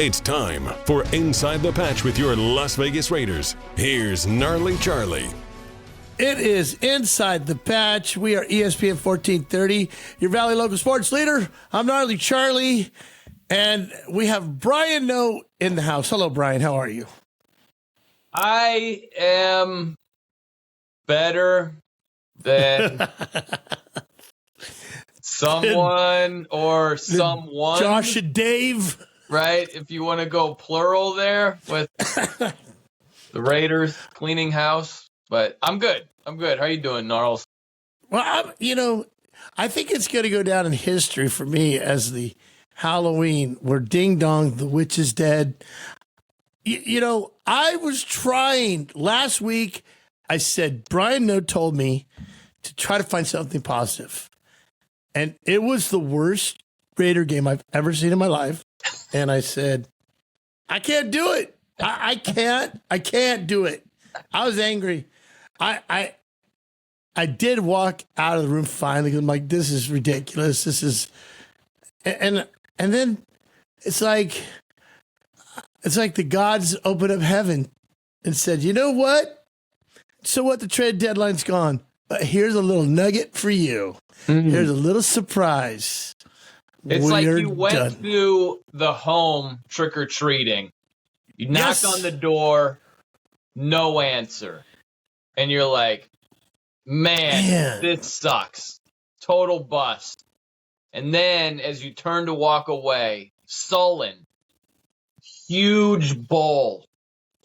It's time for Inside the Patch with your Las Vegas Raiders. Here's Gnarley Charley. It is Inside the Patch. We are ESPN 1430, your Valley local sports leader. I'm Gnarley Charley, and we have Brian No in the house. Hello, Brian. How are you? I am better than someone or someone. Josh and Dave. Right? If you want to go plural there with the Raiders cleaning house. But I'm good. I'm good. How are you doing, Gnarls? Well, I think it's going to go down in history for me as the Halloween where Ding Dong, the witch is dead. I was trying last week. I said, Brian No told me to try to find something positive. And it was the worst Raider game I've ever seen in my life. And I said, I can't do it. I can't do it. I was angry. I did walk out of the room finally because I'm like, this is ridiculous. This is, and then it's like the gods opened up heaven and said, you know what? So what? The trade deadline's gone. But here's a little nugget for you. Mm-hmm. Here's a little surprise. It's like you went to the home trick-or-treating. You knocked on the door, no answer. And you're like, man, this sucks. Total bust. And then as you turn to walk away, sullen, huge bowl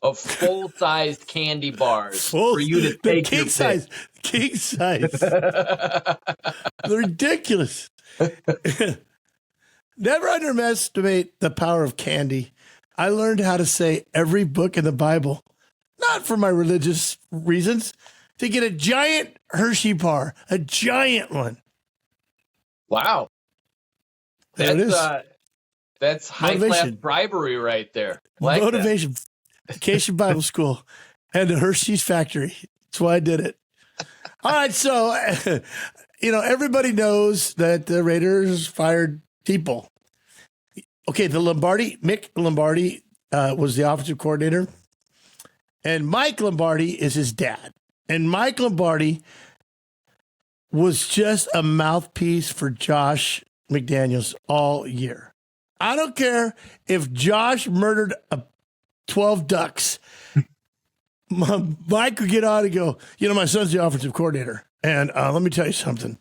of full-sized candy bars for you to take your pick. King size. Ridiculous. Never underestimate the power of candy. I learned how to say every book in the Bible, not for my religious reasons, to get a giant Hershey bar, a giant one. Wow. That's high-class bribery right there. Like motivation. Vacation Bible School and the Hershey's factory. That's why I did it. All right, so, everybody knows that the Raiders fired people. Okay, Mick Lombardi was the offensive coordinator, and Mike Lombardi is his dad. And Mike Lombardi was just a mouthpiece for Josh McDaniels all year. I don't care if Josh murdered 12 ducks. Mike would get on and go, my son's the offensive coordinator. And let me tell you something.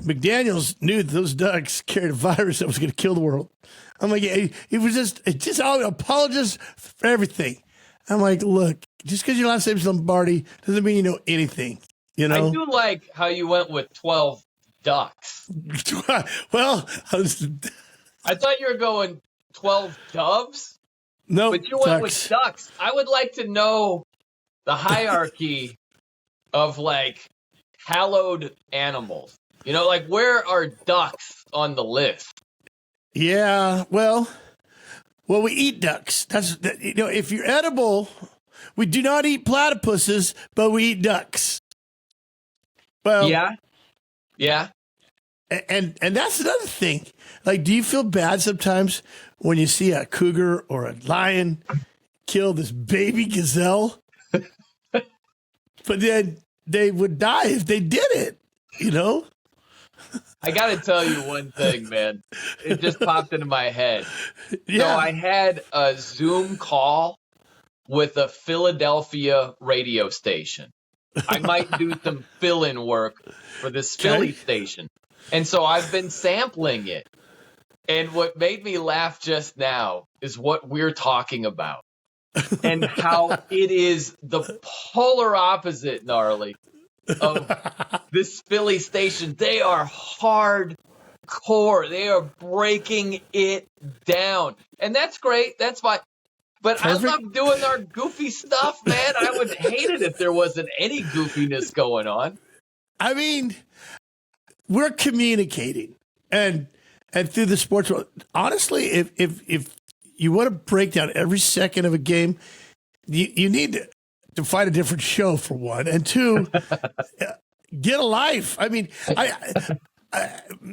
McDaniels knew that those ducks carried a virus that was going to kill the world. I'm like, he was just all apologist for everything. I'm like, look, just because your last name's Lombardi doesn't mean you know anything. I do like how you went with 12 ducks. Well, I thought you were going 12 doves. No, but you went with ducks. I would like to know the hierarchy of hallowed animals. Where are ducks on the list? Yeah, well, we eat ducks. That's if you're edible, we do not eat platypuses, but we eat ducks. Well, yeah, and that's another thing. Do you feel bad sometimes when you see a cougar or a lion kill this baby gazelle? But then they would die if they did it, I got to tell you one thing, man. It just popped into my head. Yeah. So I had a Zoom call with a Philadelphia radio station. I might do some fill-in work for this Philly station. And so I've been sampling it. And what made me laugh just now is what we're talking about and how it is the polar opposite, Gnarly, of this Philly station. They are hardcore. They are breaking it down. And that's great. That's fine. But perfect. I love doing our goofy stuff, man. I would hate it if there wasn't any goofiness going on. I mean, we're communicating and through the sports world. Honestly, if you want to break down every second of a game, you need to find a different show, for one, and two, get a life. I mean,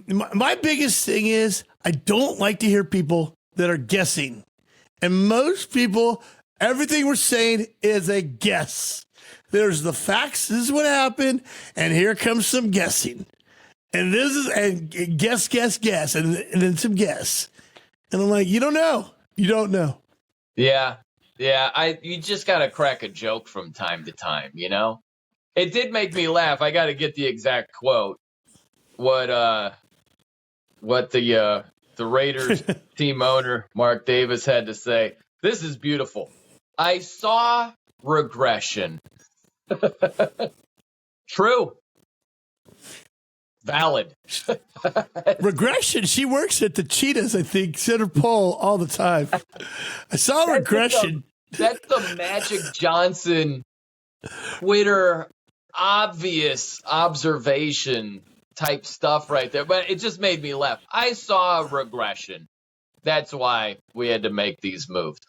my biggest thing is I don't like to hear people that are guessing And most people, everything we're saying is a guess. There's the facts. This is what happened. And here comes some guessing. And this is, and guess, and then some guess. And I'm like, you don't know. You don't know. Yeah. You just got to crack a joke from time to time, you know? It did make me laugh. I got to get the exact quote. What the Raiders team owner, Mark Davis, had to say. This is beautiful. I saw regression. True. Valid. Regression. She works at the Cheetahs, I think, center pole all the time. I saw regression. That's the Magic Johnson Twitter obvious observation type stuff right there. But it just made me laugh. I saw regression. That's why we had to make these moves.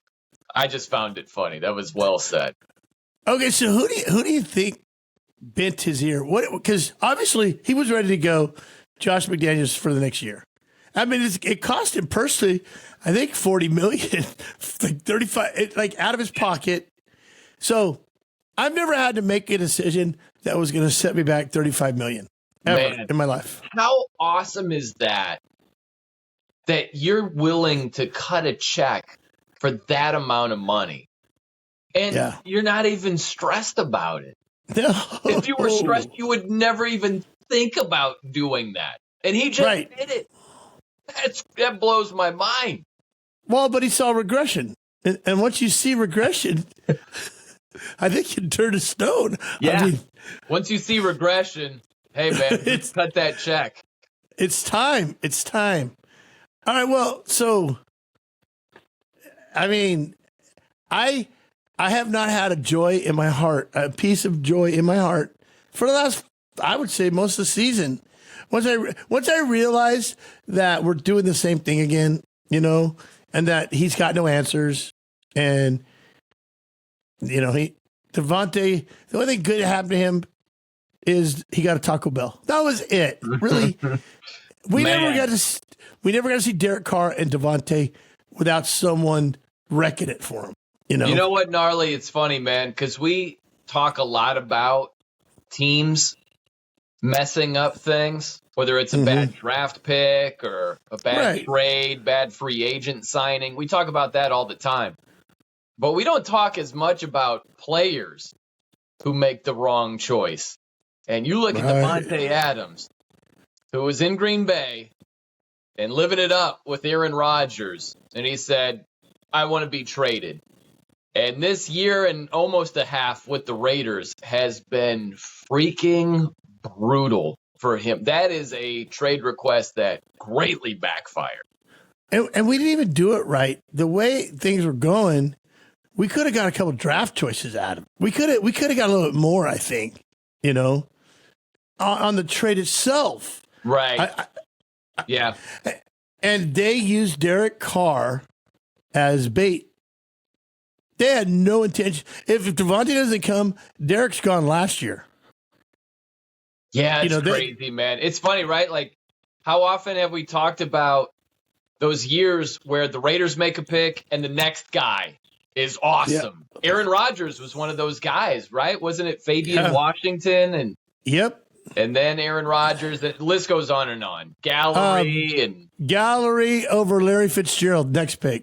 I just found it funny. That was well said. Okay, so who do you think bent his ear? What? Because obviously he was ready to go, Josh McDaniels, for the next year. I mean, it cost him personally, I think $40 million, like 35, like out of his pocket. So I've never had to make a decision that was going to set me back $35 million ever in my life. How awesome is that you're willing to cut a check for that amount of money, and you're not even stressed about it? No. If you were stressed, you would never even think about doing that. And he just did it. That blows my mind. Well, but he saw regression. And once you see regression, I think you turn to stone. Yeah. I mean, once you see regression, hey, man, cut that check. It's time. It's time. All right, well, so, I mean, I have not had a joy in my heart, a piece of joy in my heart for the last, I would say, most of the season. Once I realized that we're doing the same thing again, you know, and that he's got no answers, and you know, Devontae, the only thing good that happened to him is he got a Taco Bell. That was it. Really, we never got to see Derek Carr and Devontae without someone wrecking it for him. You know what, Gnarly? It's funny, man, because we talk a lot about teams messing up things, whether it's a bad draft pick or a bad trade, bad free agent signing. We talk about that all the time. But we don't talk as much about players who make the wrong choice. And you look at Devontae Adams, who was in Green Bay and living it up with Aaron Rodgers, and he said, I want to be traded. And this year and almost a half with the Raiders has been freaking brutal for him. That is a trade request that greatly backfired. And we didn't even do it right. The way things were going, we could have got a couple of draft choices out of it. We could have got a little bit more, I think, you know, on the trade itself. Right. Yeah. And they used Derek Carr as bait. They had no intention. If Devontae doesn't come, Derek's gone last year. Yeah, it's crazy, man. It's funny, right? Like, how often have we talked about those years where the Raiders make a pick and the next guy is awesome? Yeah. Aaron Rodgers was one of those guys, right? Wasn't it Fabian Washington? And and then Aaron Rodgers. The list goes on and on. Gallery over Larry Fitzgerald, next pick.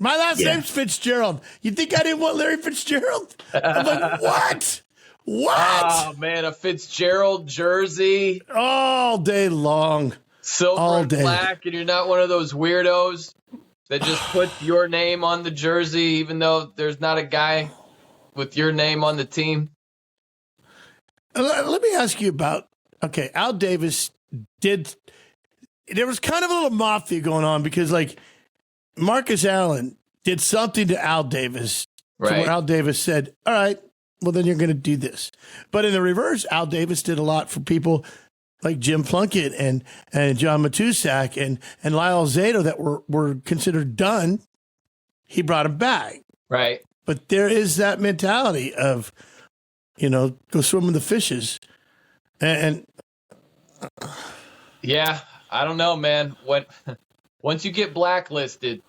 My last name's Fitzgerald. You think I didn't want Larry Fitzgerald? I'm like, what? What? Oh, man, a Fitzgerald jersey. All day long. Silver and black, and you're not one of those weirdos that just puts your name on the jersey even though there's not a guy with your name on the team. Let me ask you about, Al Davis there was kind of a little mafia going on because, like, Marcus Allen did something to Al Davis. Right. Where Al Davis said, all right, well, then you're going to do this. But in the reverse, Al Davis did a lot for people like Jim Plunkett and John Matusak and Lyle Zato that were considered done. He brought them back. Right. But there is that mentality of, you know, go swim with the fishes. And yeah, I don't know, man. Once you get blacklisted,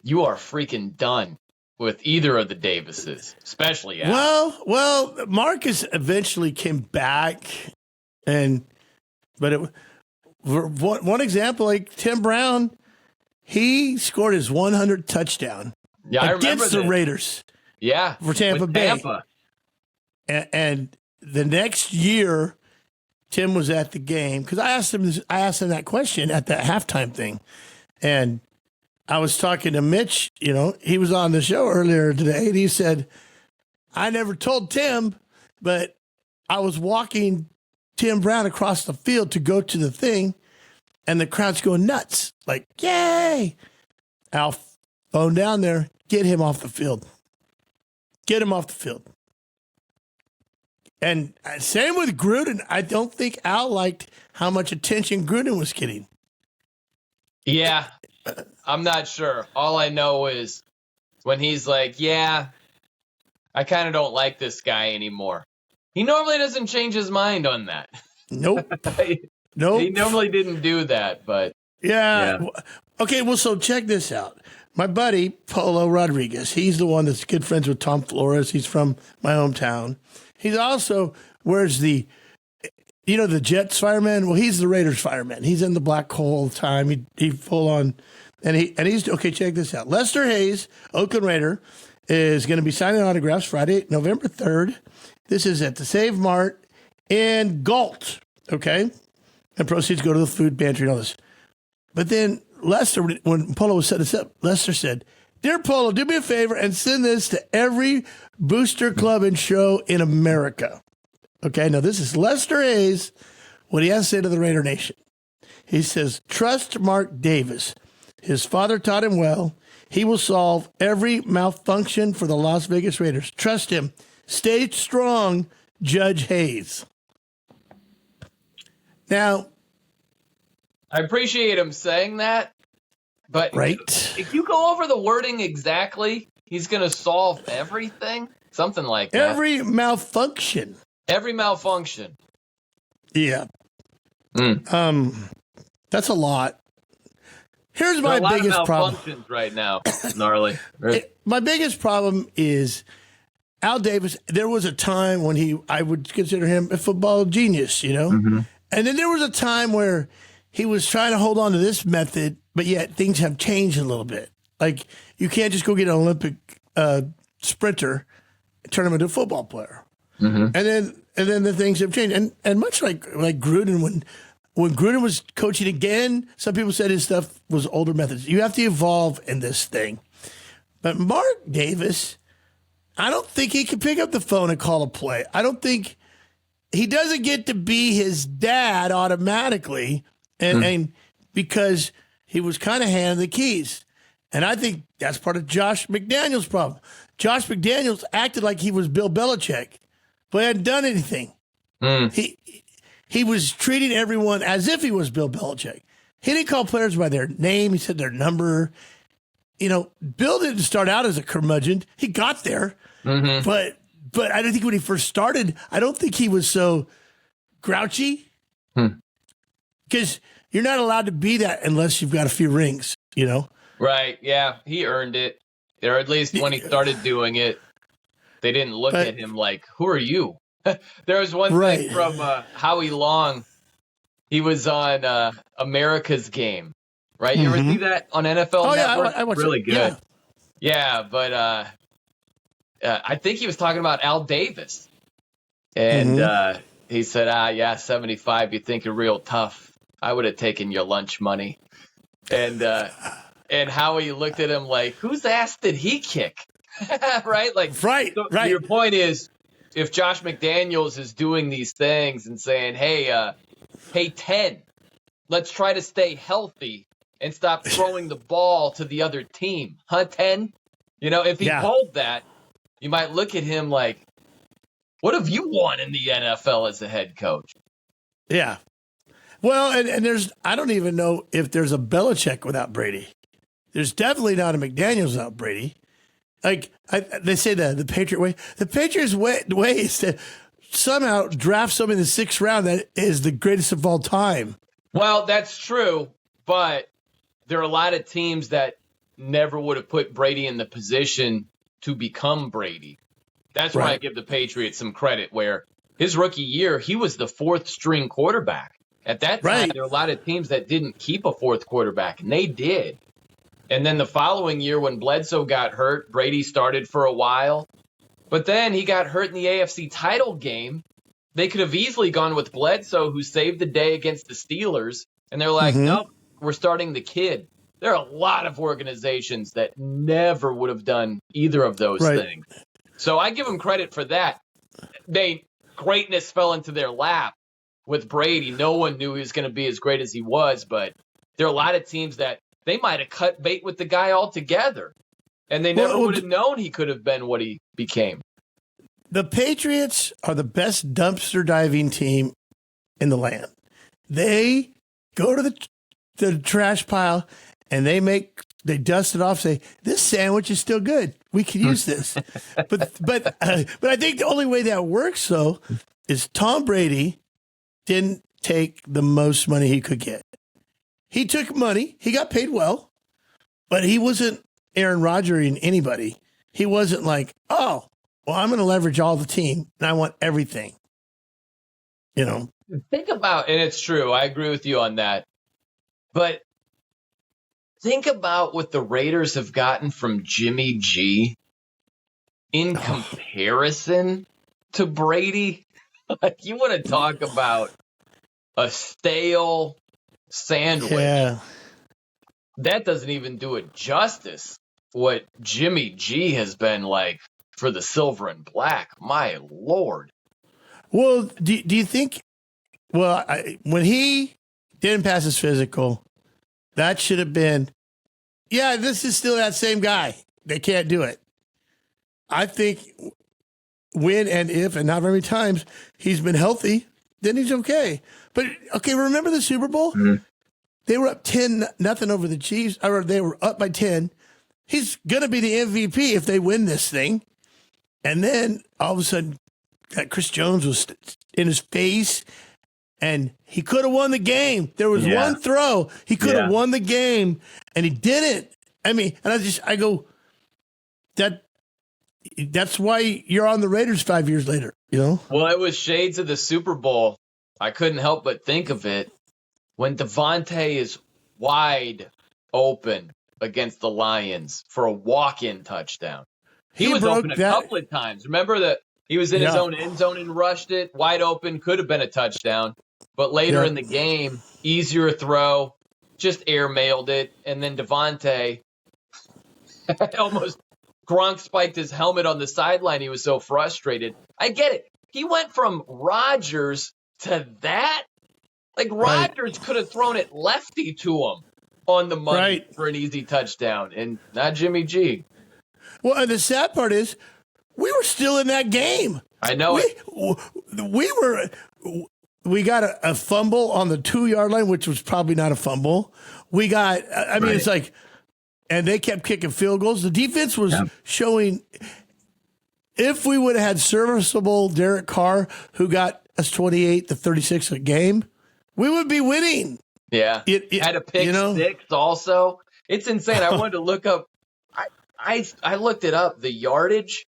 you are freaking done with either of the Davises, especially Al. Well, Marcus eventually came back, but one example, like Tim Brown, he scored his 100th touchdown against the Raiders. Yeah, for Tampa Bay. And the next year, Tim was at the game because I asked him that question at that halftime thing, and I was talking to Mitch. He was on the show earlier today, and he said, "I never told Tim, but I was walking Tim Brown across the field to go to the thing, and the crowd's going nuts, like yay!" Al, phone down there, get him off the field. Get him off the field. And same with Gruden. I don't think Al liked how much attention Gruden was getting. Yeah, I'm not sure. All I know is when he's like, yeah, I kind of don't like this guy anymore. He normally doesn't change his mind on that. Nope. Nope. He normally didn't do that, but. Yeah. Okay, well, so check this out. My buddy, Polo Rodriguez, he's the one that's good friends with Tom Flores. He's from my hometown. He's also wears the Jets fireman. Well, he's the Raiders fireman. He's in the black hole all the time. He full on, and he's okay. Check this out. Lester Hayes, Oakland Raider, is going to be signing autographs Friday, November 3rd. This is at the Save Mart in Galt. Okay, and proceeds go to the food pantry and all this. But then Lester, when Polo was setting this up, Lester said, "Dear Polo, do me a favor and send this to every booster club and show in America." Okay, now this is Lester Hayes, what he has to say to the Raider Nation. He says, "Trust Mark Davis. His father taught him well. He will solve every malfunction for the Las Vegas Raiders. Trust him. Stay strong, Judge Hayes." Now, I appreciate him saying that, but right? If you go over the wording exactly, he's going to solve everything, something like that. Every malfunction. Yeah. That's a lot. Here's my biggest problem right now, Gnarly. My biggest problem is Al Davis. There was a time when I would consider him a football genius, and then there was a time where he was trying to hold on to this method, but yet things have changed a little bit. Like you can't just go get an Olympic sprinter and turn him into a football player. And then the things have changed. And much like Gruden, when Gruden was coaching again, some people said his stuff was older methods. You have to evolve in this thing. But Mark Davis, I don't think he can pick up the phone and call a play. I don't think he doesn't get to be his dad automatically. And because he was kind of handed the keys. And I think that's part of Josh McDaniels' problem. Josh McDaniels acted like he was Bill Belichick, but hadn't done anything. He was treating everyone as if he was Bill Belichick. He didn't call players by their name. He said their number. Bill didn't start out as a curmudgeon. He got there. But I don't think when he first started, I don't think he was so grouchy. Because you're not allowed to be that unless you've got a few rings, Right, yeah. He earned it. Or at least when he started doing it, they didn't look at him like, who are you? There was one thing from Howie Long. He was on America's Game, right? You ever see that on NFL Network? I watched really good. Yeah, but I think he was talking about Al Davis. And he said, 75, you think you're real tough. I would have taken your lunch money. And Howie looked at him like, whose ass did he kick? Right? Right. Your point is, if Josh McDaniels is doing these things and saying, hey, 10, let's try to stay healthy and stop throwing the ball to the other team. 10? If he pulled that, you might look at him like, what have you won in the NFL as a head coach? Yeah. Well, and I don't even know if there's a Belichick without Brady. There's definitely not a McDaniels without Brady. Like they say the Patriot way. The Patriots way is to somehow draft somebody in the 6th round that is the greatest of all time. Well, that's true, but there are a lot of teams that never would have put Brady in the position to become Brady. That's why I give the Patriots some credit, where his rookie year, he was the fourth string quarterback. At that time, there were a lot of teams that didn't keep a fourth quarterback, and they did. And then the following year, when Bledsoe got hurt, Brady started for a while. But then he got hurt in the AFC title game. They could have easily gone with Bledsoe, who saved the day against the Steelers. And they're like, nope, we're starting the kid. There are a lot of organizations that never would have done either of those things. So I give them credit for that. Greatness fell into their lap with Brady. No one knew he was going to be as great as he was, but there are a lot of teams that they might have cut bait with the guy altogether, and they never would have known he could have been what he became. The Patriots are the best dumpster diving team in the land. They go to the trash pile and they dust it off, say, this sandwich is still good. We could use this. But I think the only way that works, though, is Tom Brady didn't take the most money he could get. He took money. He got paid well, but he wasn't Aaron Rodgers anybody. He wasn't like, oh, well, I'm going to leverage all the team, and I want everything. You know? Think about, and it's true, I agree with you on that, but think about what the Raiders have gotten from Jimmy G in comparison to Brady. Like, you want to talk about a stale sandwich. Yeah. That doesn't even do it justice. What Jimmy G has been like for the silver and black, my Lord. Well, do you think, when he didn't pass his physical, that should have been, this is still that same guy. They can't do it. I think when and if, and not very many times, he's been healthy, then he's okay. But, remember the Super Bowl? Mm-hmm. They were up 10-0 over the Chiefs, or they were up by 10. He's going to be the MVP if they win this thing. And then all of a sudden, Chris Jones was in his face, and he could have won the game. There was one throw. He could have won the game, and he didn't. I mean, and I go, that's why you're on the Raiders 5 years later, you know? Well, it was shades of the Super Bowl. I couldn't help but think of it when Devontae is wide open against the Lions for a walk-in touchdown. He was open a couple of times. Remember that he was in his own end zone and rushed it, wide open, could have been a touchdown. But later in the game, easier throw, just airmailed it. And then Devontae almost Gronk spiked his helmet on the sideline. He was so frustrated. I get it. He went from Rodgers to that. Like, Rodgers could have thrown it lefty to him on the money for an easy touchdown, and not Jimmy G. Well, and the sad part is, we were still in that game. I know we got a fumble on the 2-yard line, which was probably not a fumble. We got, it's like, and they kept kicking field goals. The defense was showing, if we would have had serviceable Derek Carr, who got us 28 to 36 a game, we would be winning. Yeah. It had a pick six also. It's insane. I wanted to look up. I looked it up. The yardage,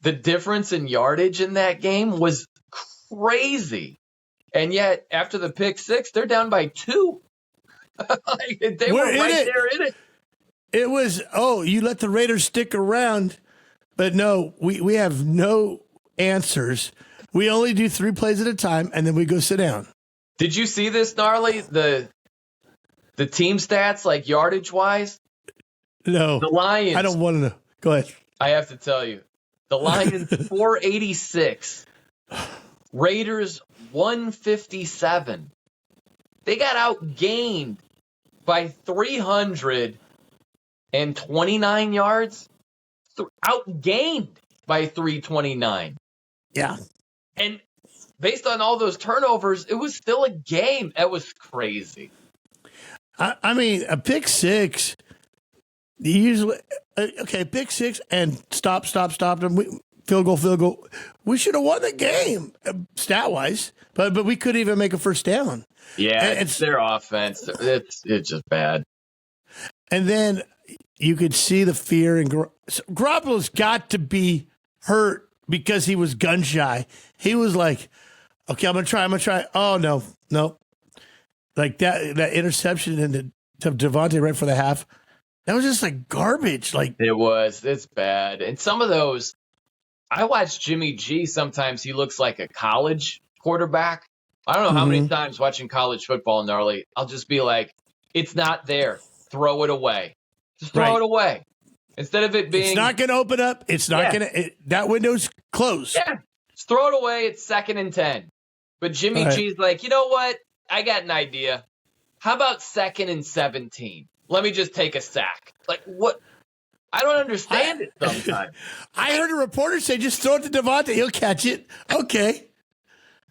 the difference in yardage in that game was crazy. And yet, after the pick six, they're down by 2. They were right there in it. It was, you let the Raiders stick around. But no, we have no answers. We only do 3 plays at a time, and then we go sit down. Did you see this, Gnarly? The team stats, like yardage-wise? No. The Lions. I don't want to know. Go ahead. I have to tell you. The Lions, 486. Raiders, 157. They got outgained by 329 yards. Outgained by 329. Yeah. And based on all those turnovers, it was still a game. That was crazy. I mean, a pick six, usually, pick six and stop. And field goal. We should have won the game, stat-wise, but we couldn't even make a first down. Yeah, it's their offense. It's just bad. And then you could see the fear. And Garoppolo's got to be hurt because he was gun shy. He was like, okay, I'm going to try. Oh, no. Like that interception to Devontae right for the half, that was just like garbage. Like it's bad. And some of those, I watch Jimmy G. Sometimes he looks like a college quarterback. I don't know how many times watching college football, Gnarly, I'll just be like, it's not there. Throw it away. Just throw it away. Instead of it being... It's not going to open up. It's not going to... That window's closed. Yeah. Just throw it away. It's 2nd and 10. But Jimmy G's like, you know what? I got an idea. How about 2nd and 17? Let me just take a sack. Like, what? I don't understand it sometimes. I heard a reporter say, just throw it to Devontae. He'll catch it. Okay.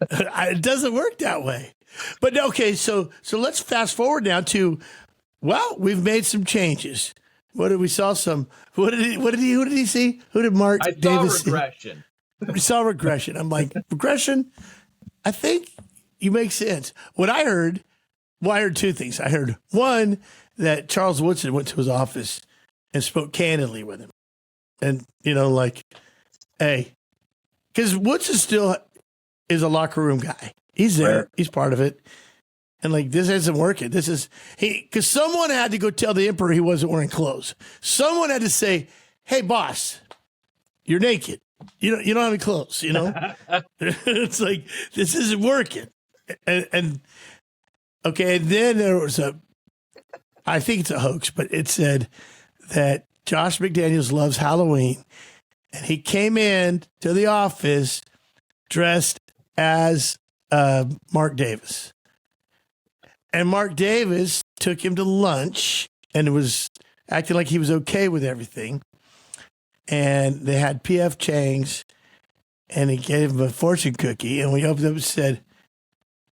It doesn't work that way. But okay, so let's fast forward now to, well, we've made some changes. Who did he see? Who did Mark Davis see? Regression. We saw regression. I'm like, regression? I think you make sense. What I heard, I heard two things. I heard, one, that Charles Woodson went to his office and spoke candidly with him. And, like, hey, because Woodson still is a locker room guy. He's there. Right. He's part of it. And like, this isn't working. Because someone had to go tell the emperor he wasn't wearing clothes. Someone had to say, hey, boss, you're naked. You don't have any clothes, It's like, this isn't working. And okay, and then there was I think it's a hoax, but it said that Josh McDaniels loves Halloween. And he came in to the office dressed as Mark Davis. And Mark Davis took him to lunch and was acting like he was okay with everything. And they had P.F. Chang's, and he gave him a fortune cookie. And we opened up and said,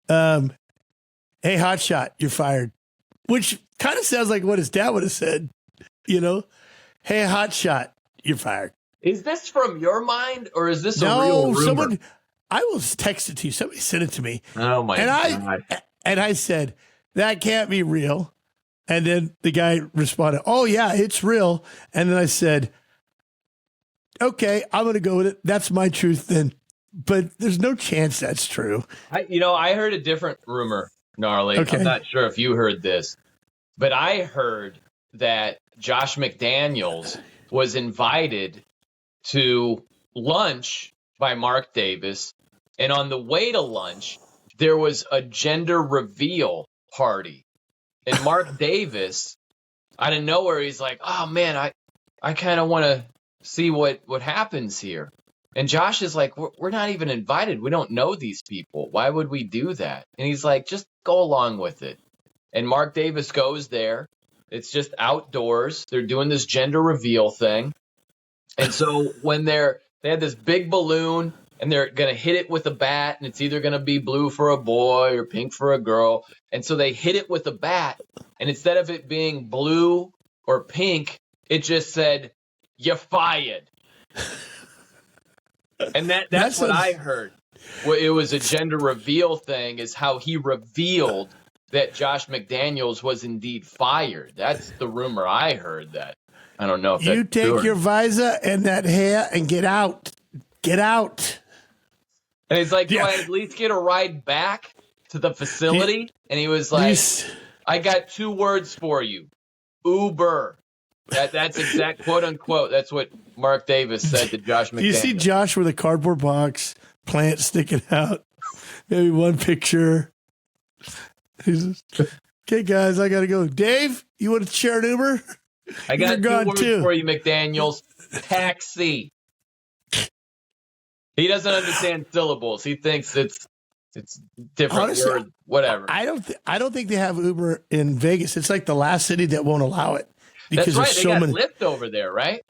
hey, hotshot, you're fired. Which kind of sounds like what his dad would have said, Hey, hotshot, you're fired. Is this from your mind, or is this a real rumor? I will text it to you. Somebody sent it to me. Oh, my God. And I said, that can't be real. And then the guy responded, oh, yeah, it's real. And then I said, okay, I'm going to go with it. That's my truth then. But there's no chance that's true. I heard a different rumor, Gnarly. Okay. I'm not sure if you heard this, but I heard that Josh McDaniels was invited to lunch by Mark Davis. And on the way to lunch, there was a gender reveal party. And Mark Davis, out of nowhere, he's like, oh, man, I kind of want to see what happens here. And Josh is like, we're not even invited. We don't know these people. Why would we do that? And he's like, just go along with it. And Mark Davis goes there. It's just outdoors. They're doing this gender reveal thing. And so when they had this big balloon and they're going to hit it with a bat, and it's either going to be blue for a boy or pink for a girl. And so they hit it with a bat, and instead of it being blue or pink, it just said, "You fired." And that's what I heard. Well, it was a gender reveal thing, is how he revealed that Josh McDaniels was indeed fired. That's the rumor I heard. That I don't know if you take true. Your visor and that hair and get out. Get out. And he's like, do I at least get a ride back to the facility? And he was like, I got 2 words for you. Uber. That's exact, quote unquote. That's what Mark Davis said to Josh McDaniels. You see Josh with a cardboard box, plant sticking out, maybe one picture. He's okay, guys, I got to go. Dave, you want to share an Uber? I got 2 words for you, McDaniels. Taxi. He doesn't understand syllables. He thinks it's different. Honestly, words, whatever. I don't think they have Uber in Vegas. It's like the last city that won't allow it. Because that's right. They got Lyft over there, right?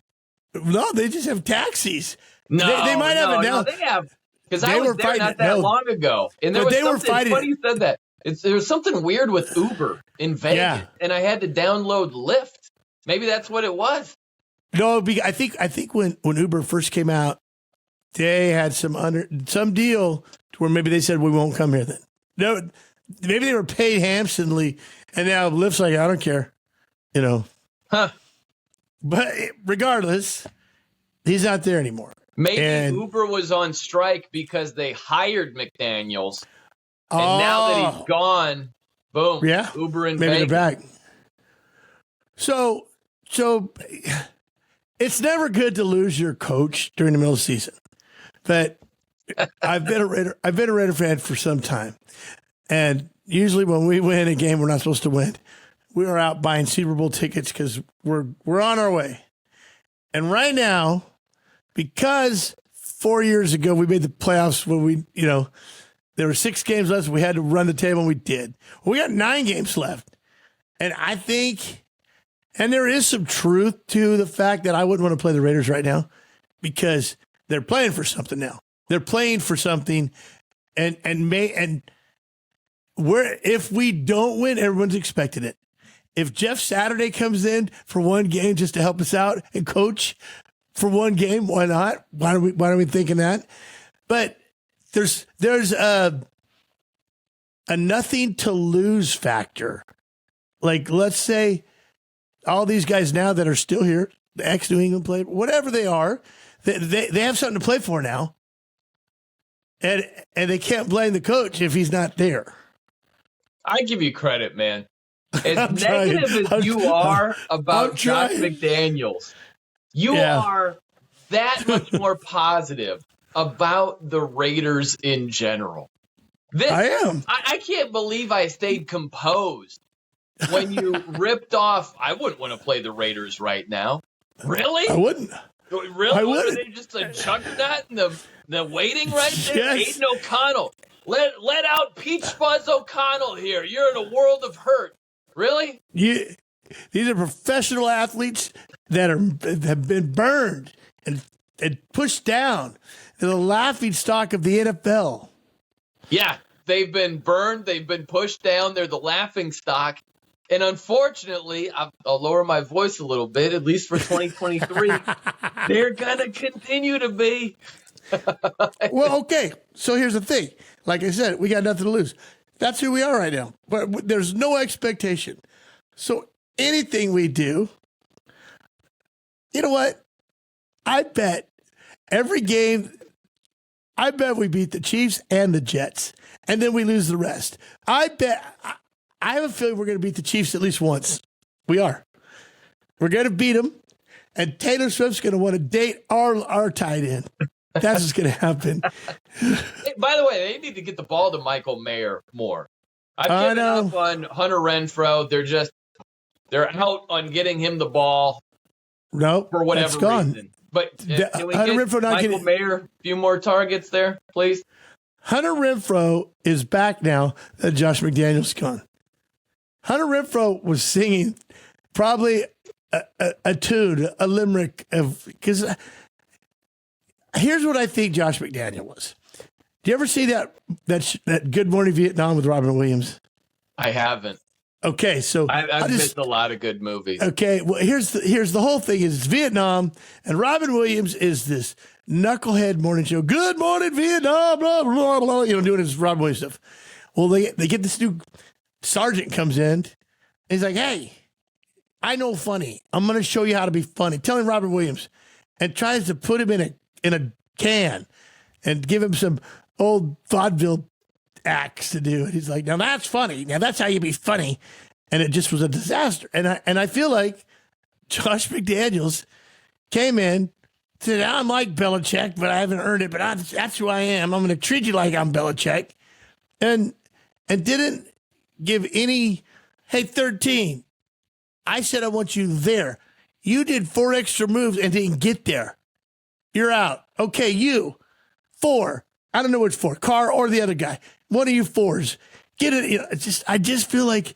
No, they just have taxis. No, they might have it now. No, they have, because I was there not that long ago, and there was something funny. You said that there was something weird with Uber in Vegas, and I had to download Lyft. Maybe that's what it was. No, I think when Uber first came out, they had some deal where maybe they said we won't come here then. No, maybe they were paid handsomely, and now Lyft's like, I don't care, Huh. But regardless, he's not there anymore. Maybe Uber was on strike because they hired McDaniels. And now that he's gone, boom, Uber in maybe Vegas. They're back. So it's never good to lose your coach during the middle of the season. But I've been a Raider fan for some time. And usually when we win a game we're not supposed to win, we are out buying Super Bowl tickets because we're on our way. And right now, because 4 years ago we made the playoffs when there were 6 games left, we had to run the table, and we did. Well, we got 9 games left. And I think, and there is some truth to the fact that I wouldn't want to play the Raiders right now because they're playing for something now. They're playing for something, and if we don't win, everyone's expecting it. If Jeff Saturday comes in for one game just to help us out and coach for one game, why not? Why are we thinking that? But there's a nothing to lose factor. Like, let's say all these guys now that are still here, the ex-New England player, whatever they are, they have something to play for now. And they can't blame the coach if he's not there. I give you credit, man. As negative as you are about Josh McDaniels, you are that much more positive about the Raiders in general. I am. I can't believe I stayed composed when you ripped off. I wouldn't want to play the Raiders right now. Really? I wouldn't. Really? I wouldn't. They just a juggernaut in the waiting right there? Yes. Aiden O'Connell. Let out Peach Fuzz O'Connell here. You're in a world of hurt. Really? These are professional athletes that have been burned and pushed down. They're the laughing stock of the NFL. Yeah, they've been burned. They've been pushed down. They're the laughing stock. And unfortunately, I'll lower my voice a little bit, at least for 2023. They're going to continue to be. Well, okay. So here's the thing. Like I said, we got nothing to lose. That's who we are right now. But there's no expectation. So anything we do, you know what? I bet every game, I bet we beat the Chiefs and the Jets, and then we lose the rest. I have a feeling we're going to beat the Chiefs at least once. We are. We're going to beat them, and Taylor Swift's going to want to date our tight end. That's what's going to happen. Hey, by the way, they need to get the ball to Michael Mayer more. I've given up on Hunter Renfrow. They're out on getting him the ball. No, for whatever reason. But can we Hunter get Renfrow Michael Mayer a few more targets there, please? Hunter Renfrow is back now that Josh McDaniels gone. Hunter Renfrow was singing probably a tune, a limerick because here's what I think Josh McDaniel was. Do you ever see that Good Morning Vietnam with Robin Williams? I haven't. Okay, so I've missed a lot of good movies. Okay, well here's the whole thing is it's Vietnam, and Robin Williams is this knucklehead morning show. Good morning Vietnam, blah blah blah. Doing his Robin Williams stuff. Well, they get this new sergeant comes in. And he's like, "Hey, I know funny. I'm going to show you how to be funny." Telling Robin Williams, and tries to put him in a can, and give him some old vaudeville acts to do. And he's like, "Now that's funny. Now that's how you be funny." And it just was a disaster. And I feel like Josh McDaniels came in, said, "I'm like Belichick, but I haven't earned it. But that's who I am. I'm going to treat you like I'm Belichick," and didn't give any. Hey, 13. I said I want you there. You did 4 extra moves and didn't get there. You're out. Okay, you 4. I don't know which 4, Carr or the other guy. One of you 4s. Get it. I just feel like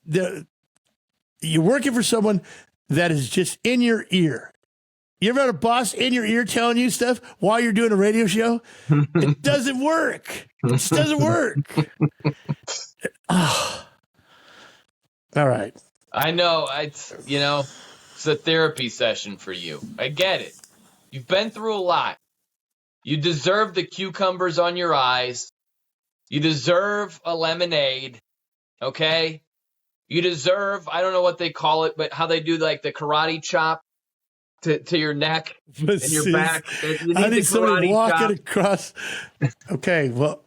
you're working for someone that is just in your ear. You ever had a boss in your ear telling you stuff while you're doing a radio show? It doesn't work. It just doesn't work. Oh. All right. I know. It's a therapy session for you. I get it. You've been through a lot. You deserve the cucumbers on your eyes. You deserve a lemonade. Okay? You deserve, I don't know what they call it, but how they do like the karate chop to your neck and your back. I need somebody walking across. Okay, well,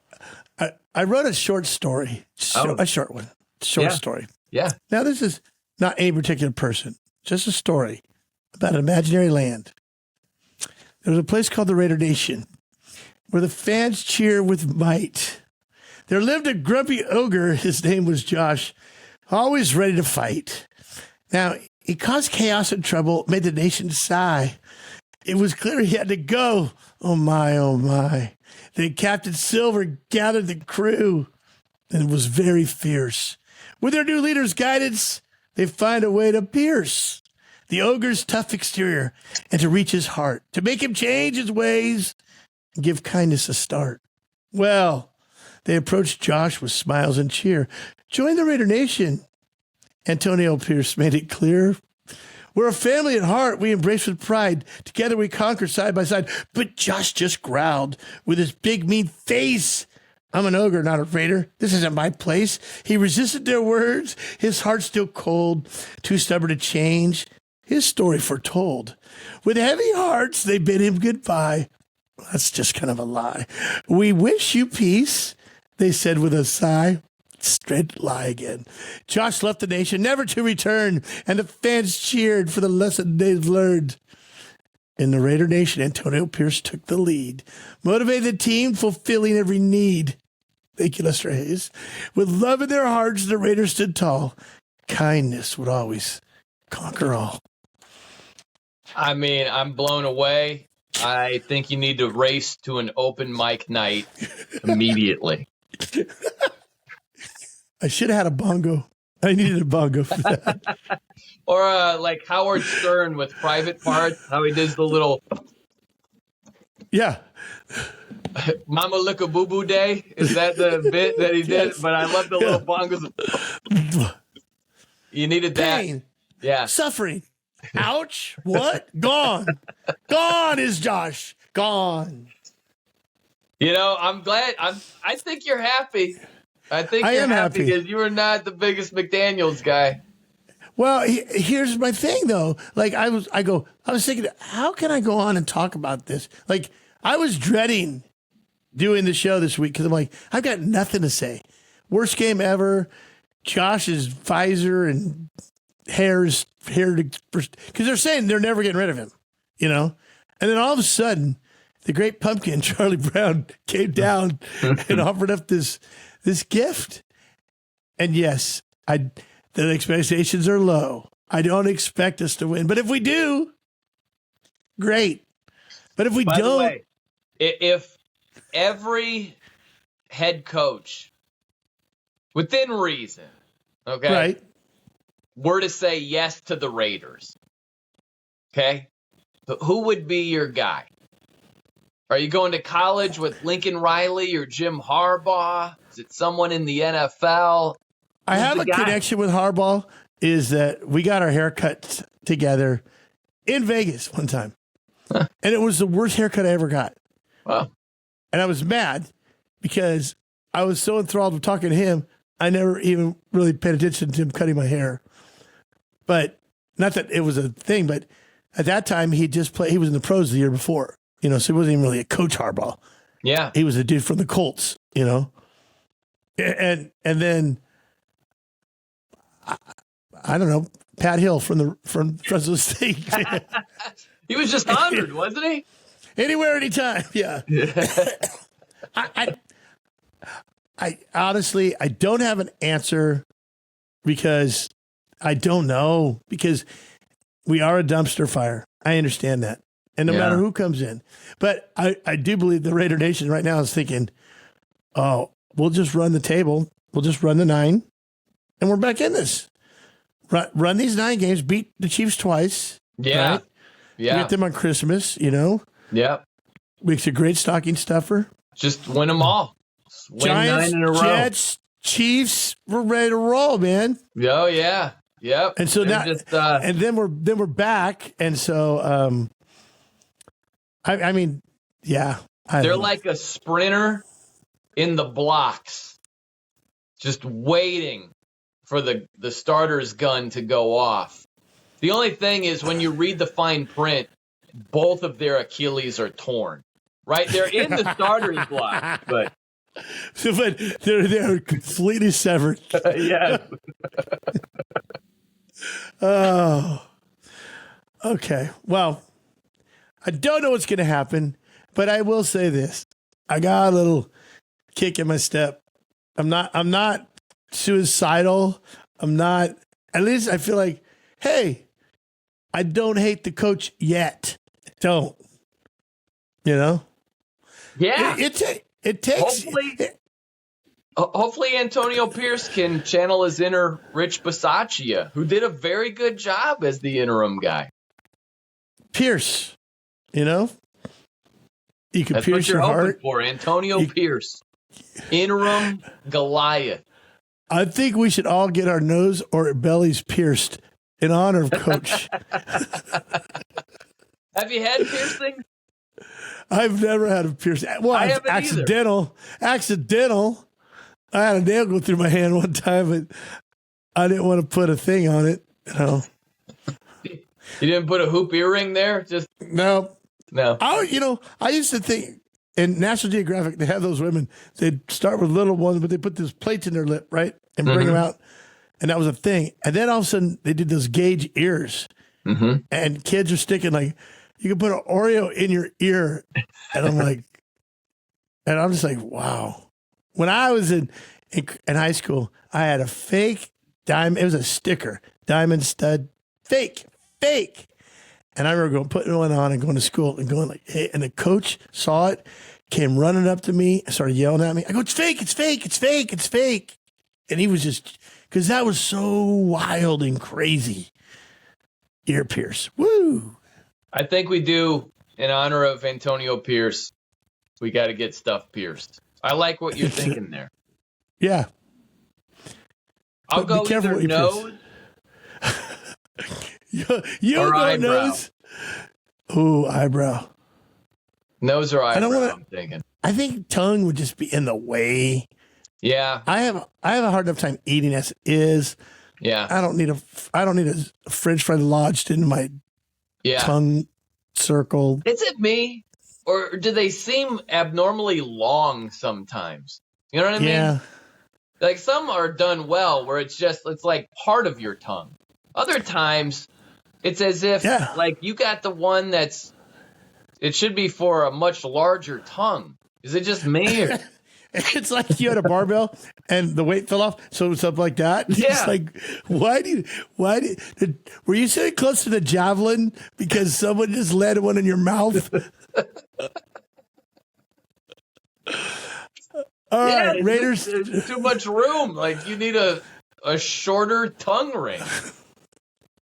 I wrote a short story, a short one, story. Yeah. Now, this is not any particular person, just a story about an imaginary land. There was a place called the Raider Nation where the fans cheer with might. There lived a grumpy ogre. His name was Josh, always ready to fight. Now, he caused chaos and trouble, made the nation sigh. It was clear he had to go. Oh, my, oh, my. Then Captain Silver gathered the crew, and it was very fierce. With their new leader's guidance, they find a way to pierce the ogre's tough exterior and to reach his heart, to make him change his ways and give kindness a start. Well, they approached Josh with smiles and cheer. Join the Raider Nation. Antonio Pierce made it clear. We're a family at heart. We embrace with pride. Together we conquer side by side. But Josh just growled with his big, mean face. I'm an ogre, not a raider. This isn't my place. He resisted their words. His heart still cold, too stubborn to change. His story foretold. With heavy hearts, they bid him goodbye. That's just kind of a lie. We wish you peace, they said with a sigh. Straight lie again. Josh left the nation, never to return, and the fans cheered for the lesson they've learned. In the Raider Nation, Antonio Pierce took the lead, motivated the team, fulfilling every need. Thank you, Lester Hayes. With love in their hearts, the Raiders stood tall. Kindness would always conquer all. I mean, I'm blown away. I think you need to race to an open mic night immediately. I should have had a bongo. I needed a bongo for that. Or like Howard Stern with Private Parts, how he does the little... Yeah. Mama Look a Boo Boo Day. Is that the bit that he did? Yes. But I love the little bongos. You needed that. Pain. Yeah. Suffering. Ouch. What? Gone. Gone is Josh. Gone. You know, I'm glad. I think you're happy. I think I you're am happy because you are not the biggest McDaniels guy. Well, here's my thing though. Like I was thinking, how can I go on and talk about this? Like I was dreading doing the show this week because I'm like, I've got nothing to say. Worst game ever. Josh's visor and hair, because they're saying they're never getting rid of him, you know? And then all of a sudden, the great pumpkin, Charlie Brown, came down and offered up this gift. And yes, the expectations are low. I don't expect us to win. But if we do, great. But if we don't. The way, if every head coach, within reason, okay, right, were to say yes to the Raiders, okay, but who would be your guy? Are you going to college with Lincoln Riley or Jim Harbaugh? Is it someone in the NFL? I have a connection with Harbaugh, is that we got our haircuts together in Vegas one time. Huh. And it was the worst haircut I ever got. Wow. And I was mad because I was so enthralled with talking to him, I never even really paid attention to him cutting my hair. But not that it was a thing, but at that time he was in the pros the year before. You know, so he wasn't even really a coach Harbaugh. Yeah. He was a dude from the Colts, you know. And then I don't know, Pat Hill from Fresno State. He was just honored, wasn't he? Anywhere, anytime. Yeah. I honestly, I don't have an answer because I don't know, because we are a dumpster fire. I understand that. And no matter who comes in. But I do believe the Raider Nation right now is thinking, oh, we'll just run the table. We'll just run the 9. And we're back in this. Run these 9 games, beat the Chiefs twice. Yeah. Right? Yeah. Get them on Christmas, you know? Yeah. Makes a great stocking stuffer. Just win them all. Win Giants, 9 in a row. Jets, Chiefs, we're ready to roll, man. Oh, yeah. Yep. And so now, and then we're back. And so, I mean, yeah. They're like a sprinter in the blocks, just waiting for the starter's gun to go off. The only thing is when you read the fine print, both of their Achilles are torn. Right? They're in the starter's block, but they're completely severed. Yes. Oh. Okay. Well, I don't know what's going to happen, but I will say this. I got a little kick in my step. I'm not suicidal. I'm not, at least I feel like, hey, I don't hate the coach yet. Don't. You know? Yeah. It takes. Hopefully Antonio Pierce can channel his inner Rich Bisaccia, who did a very good job as the interim guy. Pierce, you know? You can That's pierce what you're your hoping heart. for. Antonio Pierce. Interim Goliath. I think we should all get our nose or bellies pierced in honor of Coach. Have you had piercing? I've never had a piercing. Well, I it's haven't accidental. Accidental. I had a nail go through my hand one time, but I didn't want to put a thing on it. You know. You didn't put a hoop earring there? Just no. No. I used to think in National Geographic, they have those women, they'd start with little ones, but they put these plates in their lip, right? And bring them out. And that was a thing. And then all of a sudden, they did those gauge ears. Mm-hmm. And kids are sticking like, you can put an Oreo in your ear. And I'm like, and I'm just like, wow. When I was in high school, I had a fake diamond. It was a sticker, diamond stud, fake. And I remember putting one on and going to school and going like, hey, and the coach saw it, came running up to me and started yelling at me. I go, it's fake. And he was just, because that was so wild and crazy. Ear pierce. Woo. I think we do, in honor of Antonio Pierce, we got to get stuff pierced. I like what you're thinking there. Yeah. I'll go either nose you or go eyebrow. nose. Ooh, eyebrow. Nose or eyebrow, I'm thinking. I think tongue would just be in the way. Yeah. I have a hard enough time eating as it is. Yeah. I don't need a French fry lodged in my tongue circle. Is it me? Or do they seem abnormally long sometimes? You know what I mean? Yeah. Like some are done well where it's like part of your tongue. Other times it's as if like you got the one it should be for a much larger tongue. Is it just me? Or? It's like you had a barbell and the weight fell off, so it's up like that. Yeah. It's like, were you sitting close to the javelin because someone just landed one in your mouth? All right, Raiders. There's too much room. Like you need a shorter tongue ring.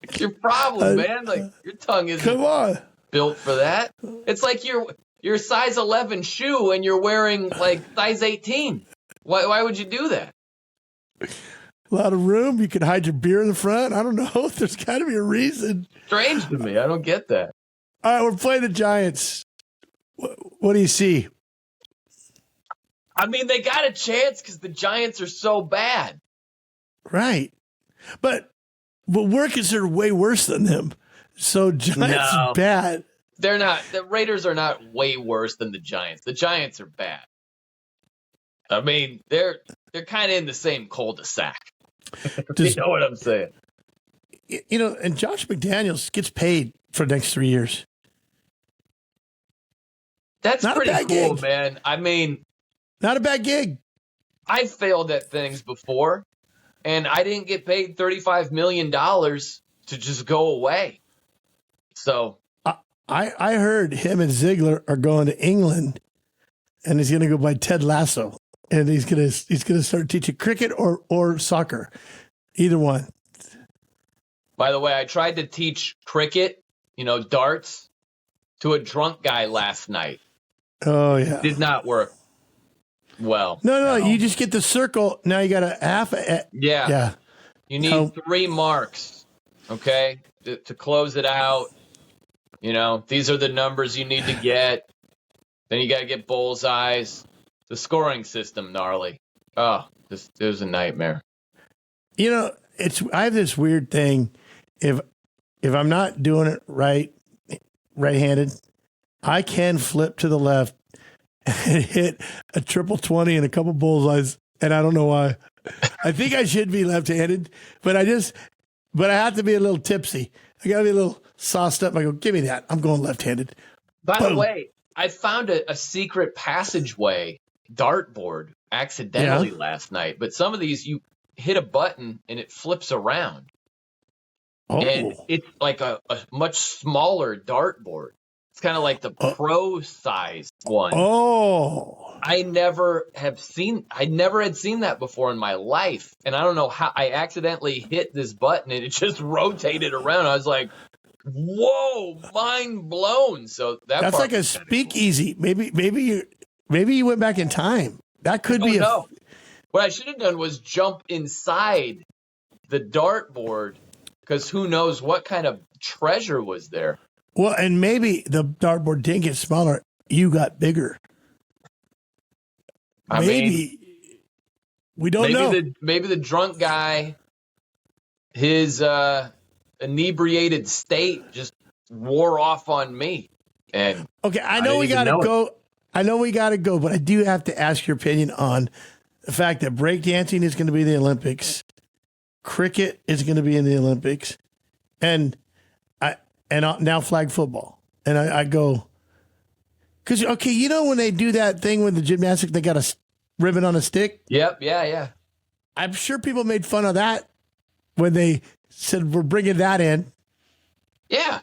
It's your problem, man. Like your tongue isn't built for that. It's like your size 11 shoe and you're wearing like size 18. Why would you do that? A lot of room. You could hide your beer in the front. I don't know. There's got to be a reason. Strange to me. I don't get that. All right, we're playing the Giants. What do you see? I mean, they got a chance because the Giants are so bad. Right. But we're considered way worse than them. So Giants are bad. They're not. The Raiders are not way worse than the Giants. The Giants are bad. I mean, they're kind of in the same cul-de-sac. You know what I'm saying? You know, and Josh McDaniels gets paid for the next 3 years. That's not pretty cool, gig. Man. I mean, not a bad gig. I failed at things before, and I didn't get paid $35 million to just go away. So I heard him and Ziegler are going to England, and he's going to go by Ted Lasso, and he's going to start teaching cricket or soccer, either one. By the way, I tried to teach cricket, darts, to a drunk guy last night. Oh yeah, did not work well. No, you just get the circle. Now you got a half. Yeah. You need 3 marks, okay, to close it out. These are the numbers you need to get. Then you got to get bullseyes. The scoring system, gnarly. Oh, it was a nightmare. I have this weird thing. If if I'm not doing it right-handed, I can flip to the left and hit a triple 20 and a couple bullseyes, and I don't know why. I think I should be left-handed, but I have to be a little tipsy. I got to be a little sauced up. I go, give me that. I'm going left-handed. By the way, I found a secret passageway dartboard accidentally last night, but some of these you hit a button and it flips around. Oh. And it's like a much smaller dartboard. It's kind of like the pro size one. Oh. I never had seen that before in my life. And I don't know how I accidentally hit this button and it just rotated around. I was like, whoa, mind blown. So that's like a speakeasy. Cool. Maybe you went back in time. That could be no. What I should have done was jump inside the dartboard, because who knows what kind of treasure was there. Well, and maybe the dartboard didn't get smaller. You got bigger. We don't know. Maybe the drunk guy, his inebriated state just wore off on me. And okay, I know we got to go. I know we got to go, but I do have to ask your opinion on the fact that breakdancing is going to be in the Olympics, cricket is going to be in the Olympics, and now flag football. And I go, because, okay, you know when they do that thing with the gymnastics, they got a ribbon on a stick? Yep, yeah. I'm sure people made fun of that when they said, we're bringing that in. Yeah.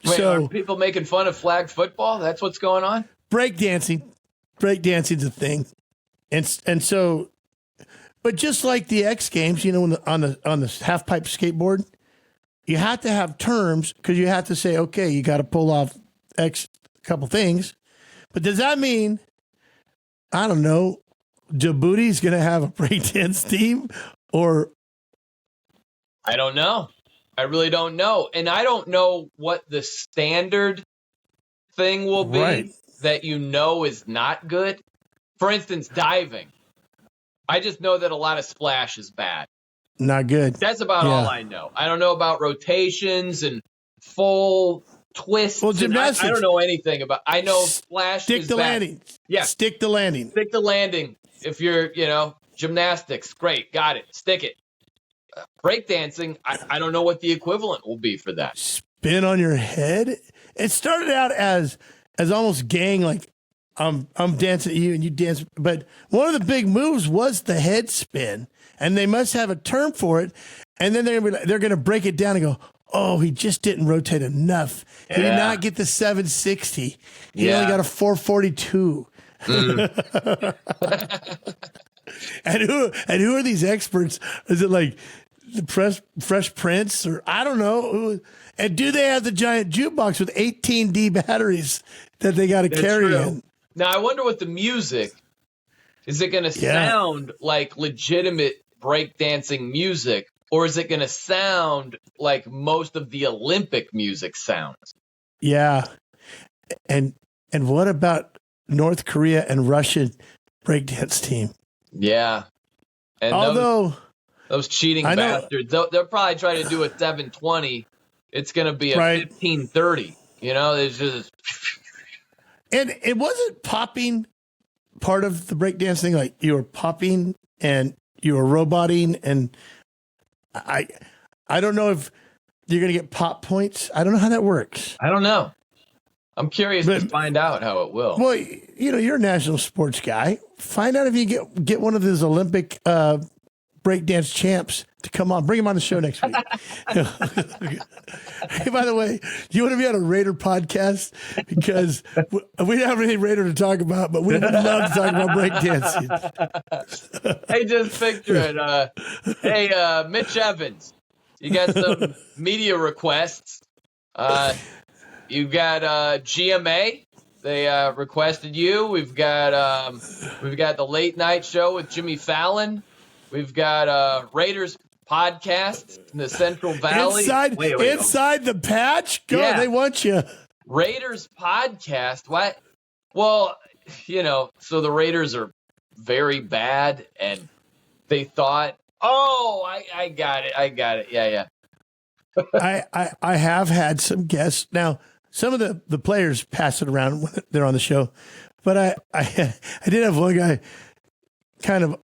Wait, are people making fun of flag football? That's what's going on? Breakdancing's a thing. And so, but just like the X Games, you know, on the half pipe skateboard, you have to have terms because you have to say, okay, you got to pull off X couple things. But does that mean, I don't know, Djibouti's going to have a breakdance team? Or I don't know. I really don't know. And I don't know what the standard thing will be that is not good. For instance, diving. I just know that a lot of splash is bad. Not good. That's about all I know. I don't know about rotations and full twists. Well, gymnastics. I don't know anything about. I know splash stick is the bad. Landing. Yeah. Stick the landing. Stick the landing. If you're, gymnastics, great. Got it. Stick it. Breakdancing, I don't know what the equivalent will be for that. Spin on your head. It started out as almost gang, like I'm dancing at you and you dance. But one of the big moves was the head spin, and they must have a term for it. And then they're going to break it down and go, oh, he just didn't rotate enough. He did not get the 760. He only got a 442. And who are these experts? Is it like the Fresh Prince, or I don't know? And do they have the giant jukebox with 18 D batteries that they got to carry in? Now I wonder what the music is. It going to sound like legitimate breakdancing music, or is it going to sound like most of the Olympic music sounds? Yeah, and what about North Korea and Russian breakdance team? Yeah. And although those cheating bastards, they'll probably try to do a 720. It's going to be a 1530. There's just. And it wasn't popping part of the breakdance thing. Like you were popping and you were roboting. And I don't know if you're going to get pop points. I don't know how that works. I don't know. I'm curious to find out how it will. Well, you're a national sports guy. Find out if you get one of those Olympic breakdance champs to come on. Bring him on the show next week. Hey, by the way, you want to be on a Raider podcast? Because we don't have any Raider to talk about, but we would love to talk about breakdancing. Hey, just picture it. Hey, Mitch Evans, you got some media requests. You got GMA. They requested you. We've got the late night show with Jimmy Fallon. We've got Raiders podcast in the Central Valley. Inside the patch? Go, they want you. Raiders podcast. What? Well, so the Raiders are very bad, and they thought, I got it. Yeah. I have had some guests. Now, some of the players pass it around when they're on the show, but I did have one guy kind of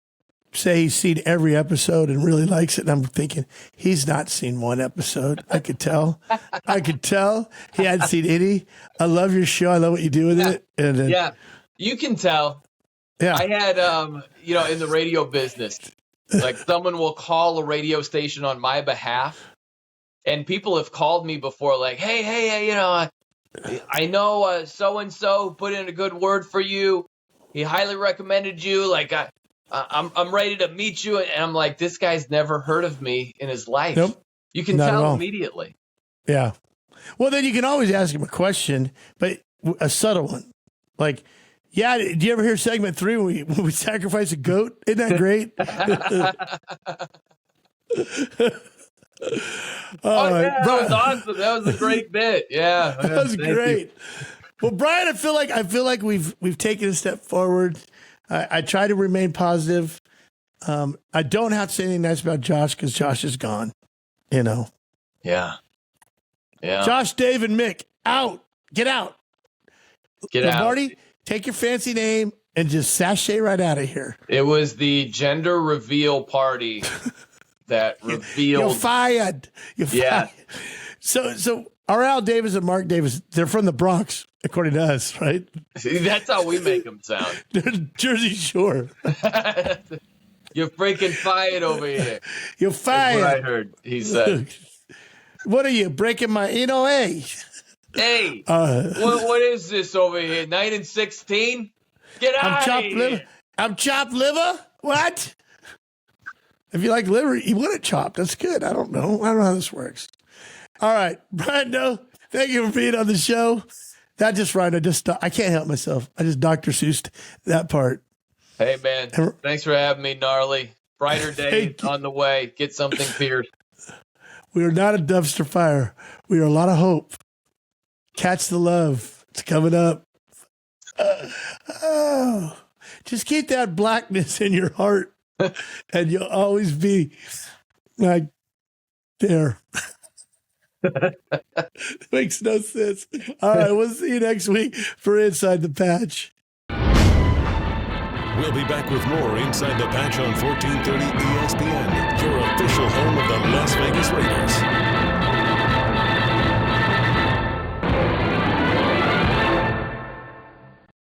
say he's seen every episode and really likes it. And I'm thinking, he's not seen one episode. I could tell. He hadn't seen any. I love your show. I love what you do with it. And then, you can tell. Yeah. I had, in the radio business, like someone will call a radio station on my behalf. And people have called me before, like, hey, I know so-and-so put in a good word for you. He highly recommended you. Like, I'm ready to meet you. And I'm like, this guy's never heard of me in his life. Nope. You can tell immediately. Yeah. Well, then you can always ask him a question, but a subtle one. Like, yeah, did you ever hear segment 3 when we sacrifice a goat? Isn't that great? That was awesome. That was a great bit. Yeah. That was great. Well, Brian, I feel like we've taken a step forward. I try to remain positive. I don't have to say anything nice about Josh because Josh is gone. Yeah. Josh, Dave, and Mick, out. Get out. Marty, take your fancy name and just sashay right out of here. It was the gender reveal party that revealed. You're fired. Yeah. So our Al Davis and Mark Davis, they're from the Bronx, according to us, right? See, that's how we make them sound. They're Jersey Shore. You're freaking fired over here. You're fired. That's what I heard he said. What are you, breaking my, hey? Hey, what is this over here, 9 and 16? Get out of here. I'm chopped liver? What? If you like liver, you want it chopped. That's good. I don't know how this works. All right, Brian, thank you for being on the show. That just right. I can't help myself. I just Dr. Seuss'd that part. Hey, man. Thanks for having me, Gnarly. Brighter day on the way. Get something pierced. We are not a dumpster fire. We are a lot of hope. Catch the love. It's coming up. Just keep that blackness in your heart, and you'll always be like there. Makes no sense. All right, we'll see you next week for Inside the Patch. We'll be back with more Inside the Patch on 1430 ESPN, your official home of the Las Vegas Raiders.